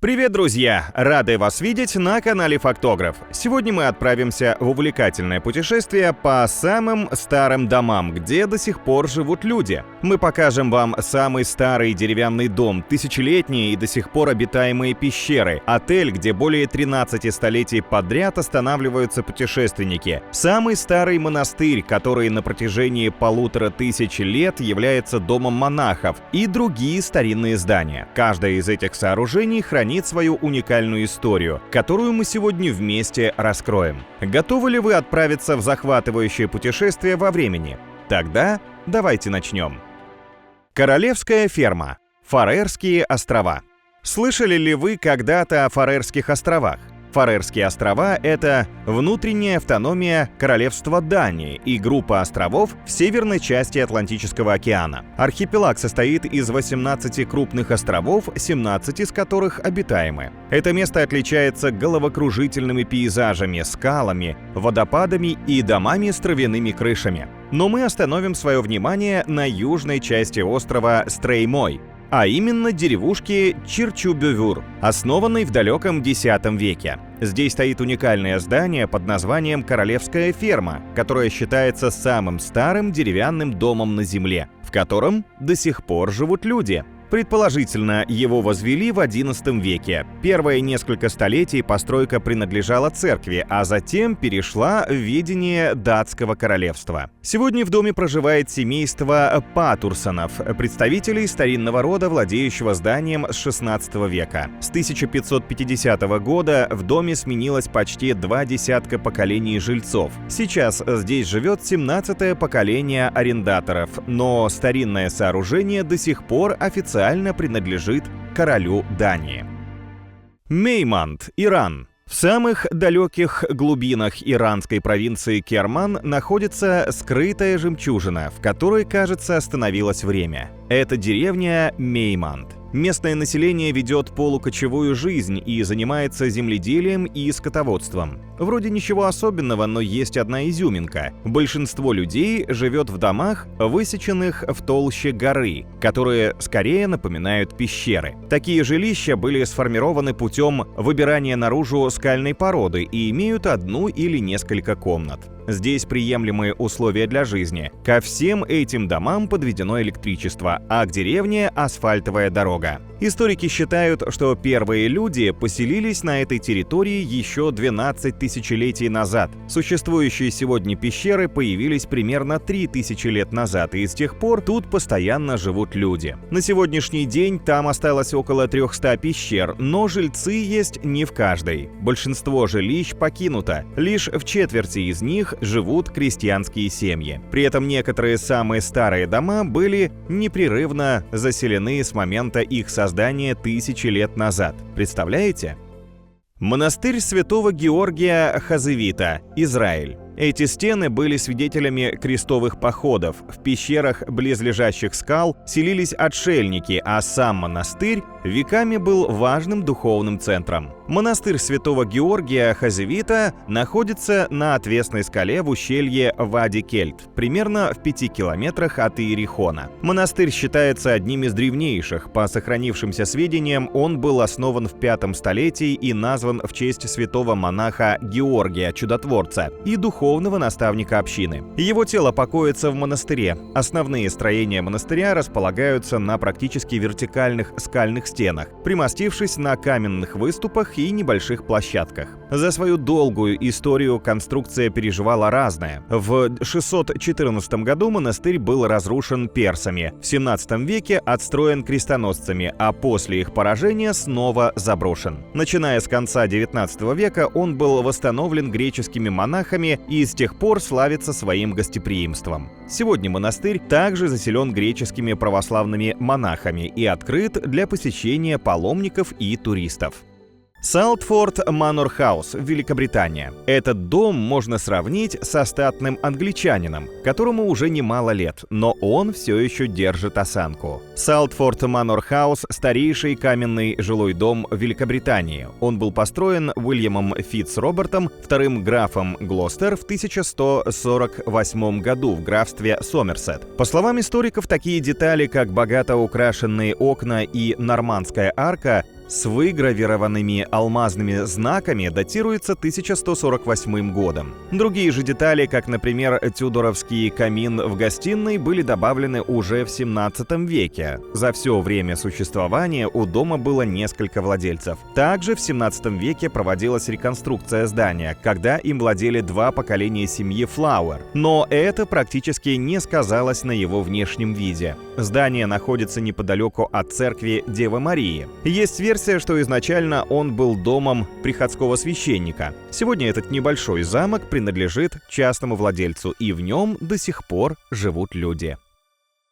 Привет, друзья! Рады вас видеть на канале Фактограф. Сегодня мы отправимся в увлекательное путешествие по самым старым домам, где до сих пор живут люди. Мы покажем вам самый старый деревянный дом, тысячелетние и до сих пор обитаемые пещеры, отель, где более 13 столетий подряд останавливаются путешественники, самый старый монастырь, который на протяжении 1500 лет является домом монахов, и другие старинные здания. Каждое из этих сооружений хранит свою уникальную историю, которую мы сегодня вместе раскроем. Готовы ли вы отправиться в захватывающее путешествие во времени? Тогда давайте начнем. Королевская ферма. Фарерские острова. Слышали ли вы когда-то о Фарерских островах? Фарерские острова – это внутренняя автономия королевства Дании и группа островов в северной части Атлантического океана. Архипелаг состоит из 18 крупных островов, 17 из которых обитаемы. Это место отличается головокружительными пейзажами, скалами, водопадами и домами с травяными крышами. Но мы остановим свое внимание на южной части острова Стреймой, а именно деревушки Чирчубювюр, основанной в далеком X веке. Здесь стоит уникальное здание под названием Королевская ферма, которое считается самым старым деревянным домом на Земле, в котором до сих пор живут люди. Предположительно, его возвели в XI веке. Первые несколько столетий постройка принадлежала церкви, а затем перешла в ведение датского королевства. Сегодня в доме проживает семейство Патурсонов, представителей старинного рода, владеющего зданием с XVI века. С 1550 года в доме сменилось почти 20 поколений жильцов. Сейчас здесь живет 17-е поколение арендаторов, но старинное сооружение до сих пор официально принадлежит королю Дании. Мейманд, Иран. В самых далеких глубинах иранской провинции Керман находится скрытая жемчужина, в которой, кажется, остановилось время. Это деревня Мейманд. Местное население ведет полукочевую жизнь и занимается земледелием и скотоводством. Вроде ничего особенного, но есть одна изюминка. Большинство людей живет в домах, высеченных в толще горы, которые скорее напоминают пещеры. Такие жилища были сформированы путем выбирания наружу скальной породы и имеют одну или несколько комнат. Здесь приемлемые условия для жизни. Ко всем этим домам подведено электричество, а к деревне асфальтовая дорога. Историки считают, что первые люди поселились на этой территории еще 12 тысячелетий назад. Существующие сегодня пещеры появились примерно 3000 лет назад, и с тех пор тут постоянно живут люди. На сегодняшний день там осталось около 300 пещер, но жильцы есть не в каждой. Большинство жилищ покинуто. Лишь в четверти из них живут крестьянские семьи. При этом некоторые самые старые дома были непрерывно заселены с момента их создания тысячи лет назад. Представляете? Монастырь Святого Георгия Хазевита, Израиль. Эти стены были свидетелями крестовых походов. В пещерах близлежащих скал селились отшельники, а сам монастырь веками был важным духовным центром. Монастырь Святого Георгия Хазевита находится на отвесной скале в ущелье Вади-Кельт, примерно в 5 километрах от Иерихона. Монастырь считается одним из древнейших. По сохранившимся сведениям, он был основан в V столетии и назван в честь святого монаха Георгия Чудотворца и духовного наставника общины. Его тело покоится в монастыре. Основные строения монастыря располагаются на практически вертикальных скальных стенах, примостившись на каменных выступах и небольших площадках. За свою долгую историю конструкция переживала разное. В 614 году монастырь был разрушен персами, в 17 веке отстроен крестоносцами, а после их поражения снова заброшен. Начиная с конца 19 века он был восстановлен греческими монахами и с тех пор славится своим гостеприимством. Сегодня монастырь также заселен греческими православными монахами и открыт для посещения паломников и туристов. Салтфорд Манор Хаус, Великобритания. Этот дом можно сравнить со статным англичанином, которому уже немало лет, но он все еще держит осанку. Салтфорд Манор Хаус – старейший каменный жилой дом Великобритании. Он был построен Уильямом Фитц-Робертом, вторым графом Глостер в 1148 году в графстве Сомерсет. По словам историков, такие детали, как богато украшенные окна и нормандская арка, с выгравированными алмазными знаками датируется 1148 годом. Другие же детали, как, например, тюдоровский камин в гостиной, были добавлены уже в 17 веке. За все время существования у дома было несколько владельцев. Также в 17 веке проводилась реконструкция здания, когда им владели 2 поколения семьи Флауэр. Но это практически не сказалось на его внешнем виде. Здание находится неподалеку от церкви Девы Марии. Есть версия, что изначально он был домом приходского священника. Сегодня этот небольшой замок принадлежит частному владельцу, и в нем до сих пор живут люди.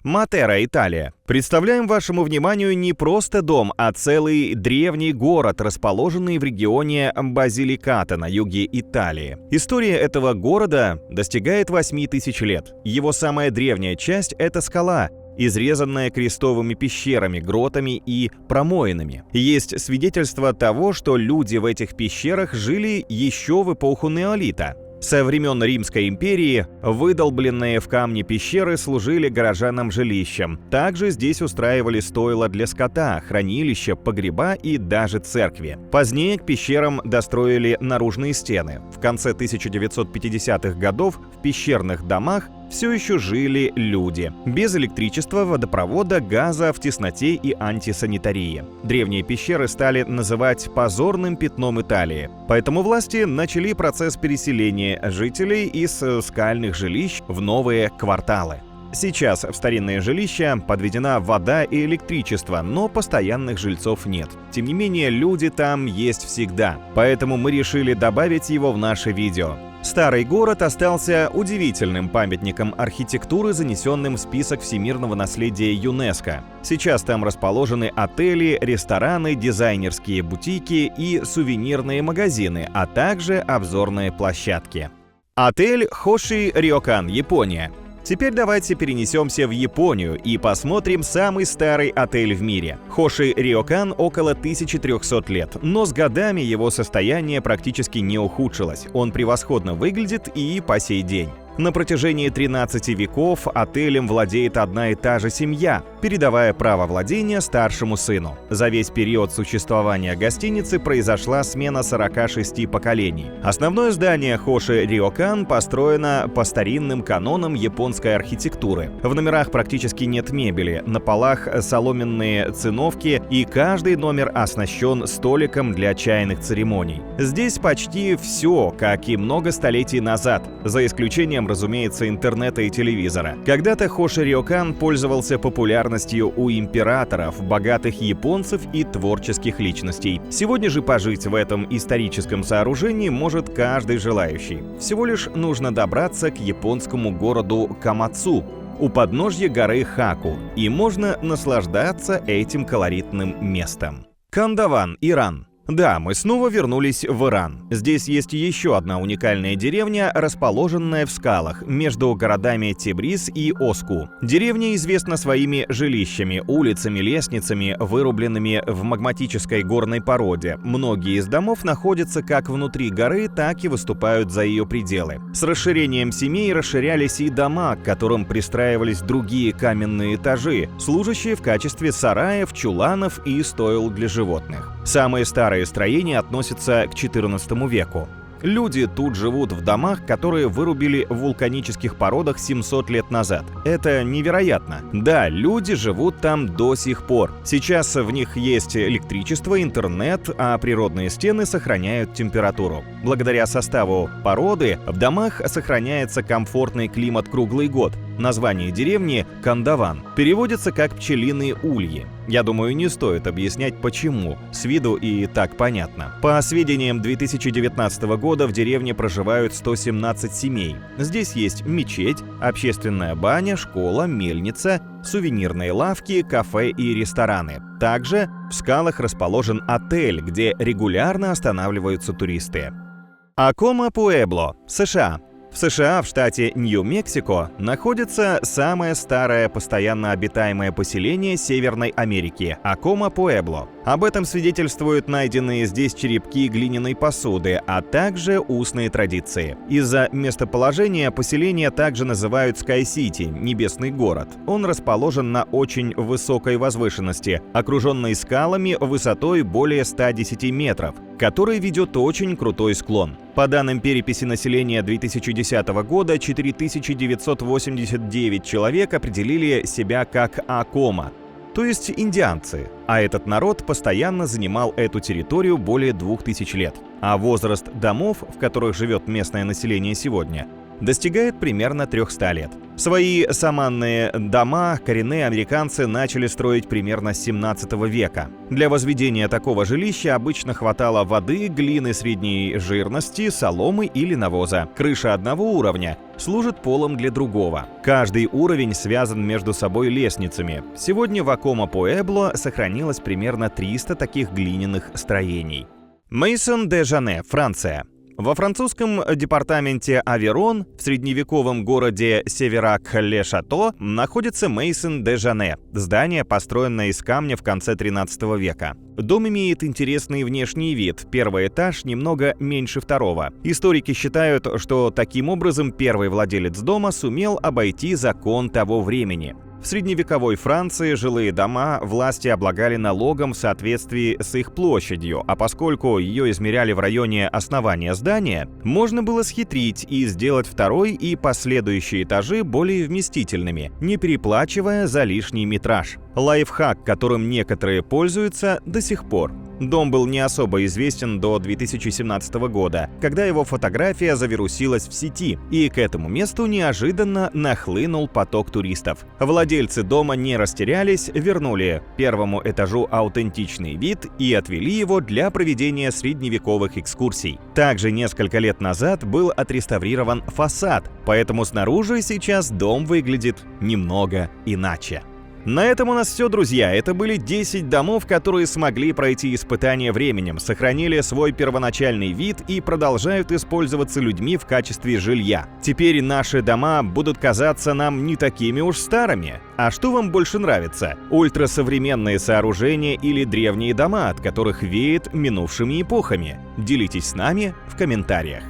Матера, Италия. Представляем вашему вниманию не просто дом, а целый древний город, расположенный в регионе Базиликата на юге Италии. История этого города достигает 8000 лет. Его самая древняя часть – это скала, изрезанная крестовыми пещерами, гротами и промоинами. Есть свидетельство того, что люди в этих пещерах жили еще в эпоху неолита. Со времен Римской империи выдолбленные в камне пещеры служили горожанам жилищем. Также здесь устраивали стойла для скота, хранилища, погреба и даже церкви. Позднее к пещерам достроили наружные стены. В конце 1950-х годов в пещерных домах все еще жили люди. Без электричества, водопровода, газа, в тесноте и антисанитарии. Древние пещеры стали называть позорным пятном Италии. Поэтому власти начали процесс переселения жителей из скальных жилищ в новые кварталы. Сейчас в старинные жилища подведена вода и электричество, но постоянных жильцов нет. Тем не менее, люди там есть всегда. Поэтому мы решили добавить его в наше видео. Старый город остался удивительным памятником архитектуры, занесенным в список всемирного наследия ЮНЕСКО. Сейчас там расположены отели, рестораны, дизайнерские бутики и сувенирные магазины, а также обзорные площадки. Отель Хоши Рёкан, Япония. Теперь давайте перенесемся в Японию и посмотрим самый старый отель в мире. Хоши Рёкан около 1300 лет, но с годами его состояние практически не ухудшилось. Он превосходно выглядит и по сей день. На протяжении 13 веков отелем владеет одна и та же семья, передавая право владения старшему сыну. За весь период существования гостиницы произошла смена 46 поколений. Основное здание Хоши Рёкан построено по старинным канонам японской архитектуры. В номерах практически нет мебели, на полах соломенные циновки, и каждый номер оснащен столиком для чайных церемоний. Здесь почти все, как и много столетий назад, за исключением, разумеется, интернета и телевизора. Когда-то Хоши Рёкан пользовался популярностью у императоров, богатых японцев и творческих личностей. Сегодня же пожить в этом историческом сооружении может каждый желающий. Всего лишь нужно добраться к японскому городу Камацу у подножья горы Хаку, и можно наслаждаться этим колоритным местом. Кандаван, Иран. Да, мы снова вернулись в Иран. Здесь есть еще одна уникальная деревня, расположенная в скалах, между городами Тебриз и Оску. Деревня известна своими жилищами, улицами, лестницами, вырубленными в магматической горной породе. Многие из домов находятся как внутри горы, так и выступают за ее пределы. С расширением семей расширялись и дома, к которым пристраивались другие каменные этажи, служащие в качестве сараев, чуланов и стойл для животных. Самые старые строения относятся к XIV веку. Люди тут живут в домах, которые вырубили в вулканических породах 700 лет назад. Это невероятно. Да, люди живут там до сих пор. Сейчас в них есть электричество, интернет, а природные стены сохраняют температуру. Благодаря составу породы в домах сохраняется комфортный климат круглый год. Название деревни – Кандаван. Переводится как «пчелиные ульи». Я думаю, не стоит объяснять почему, с виду и так понятно. По сведениям 2019 года в деревне проживают 117 семей. Здесь есть мечеть, общественная баня, школа, мельница, сувенирные лавки, кафе и рестораны. Также в скалах расположен отель, где регулярно останавливаются туристы. Акома-Пуэбло, США. В В США, в штате Нью-Мексико, находится самое старое постоянно обитаемое поселение Северной Америки – Акома-Пуэбло. Об этом свидетельствуют найденные здесь черепки глиняной посуды, а также устные традиции. Из-за местоположения поселение также называют Скай-Сити – Небесный город. Он расположен на очень высокой возвышенности, окруженной скалами высотой более 110 метров, который ведет очень крутой склон. По данным переписи населения 2010 года, 4989 человек определили себя как Акома, то есть индианцы, а этот народ постоянно занимал эту территорию более 2000 лет. А возраст домов, в которых живет местное население сегодня, достигает примерно 300 лет. Свои саманные дома коренные американцы начали строить примерно с 17 века. Для возведения такого жилища обычно хватало воды, глины средней жирности, соломы или навоза. Крыша одного уровня служит полом для другого. Каждый уровень связан между собой лестницами. Сегодня в Акома-Пуэбло сохранилось примерно 300 таких глиняных строений. Мейсон-де-Жане, Франция. Во французском департаменте Аверон, в средневековом городе Северак-ле-Шато, находится Мейсон-де-Жане, здание, построенное из камня в конце 13 века. Дом имеет интересный внешний вид, первый этаж немного меньше второго. Историки считают, что таким образом первый владелец дома сумел обойти закон того времени. В средневековой Франции жилые дома власти облагали налогом в соответствии с их площадью, а поскольку ее измеряли в районе основания здания, можно было схитрить и сделать второй и последующие этажи более вместительными, не переплачивая за лишний метраж. Лайфхак, которым некоторые пользуются до сих пор. Дом был не особо известен до 2017 года, когда его фотография завирусилась в сети, и к этому месту неожиданно нахлынул поток туристов. Владельцы дома не растерялись, вернули первому этажу аутентичный вид и отвели его для проведения средневековых экскурсий. Также несколько лет назад был отреставрирован фасад, поэтому снаружи сейчас дом выглядит немного иначе. На этом у нас все, друзья. Это были 10 домов, которые смогли пройти испытание временем, сохранили свой первоначальный вид и продолжают использоваться людьми в качестве жилья. Теперь наши дома будут казаться нам не такими уж старыми. А что вам больше нравится? Ультрасовременные сооружения или древние дома, от которых веет минувшими эпохами? Делитесь с нами в комментариях.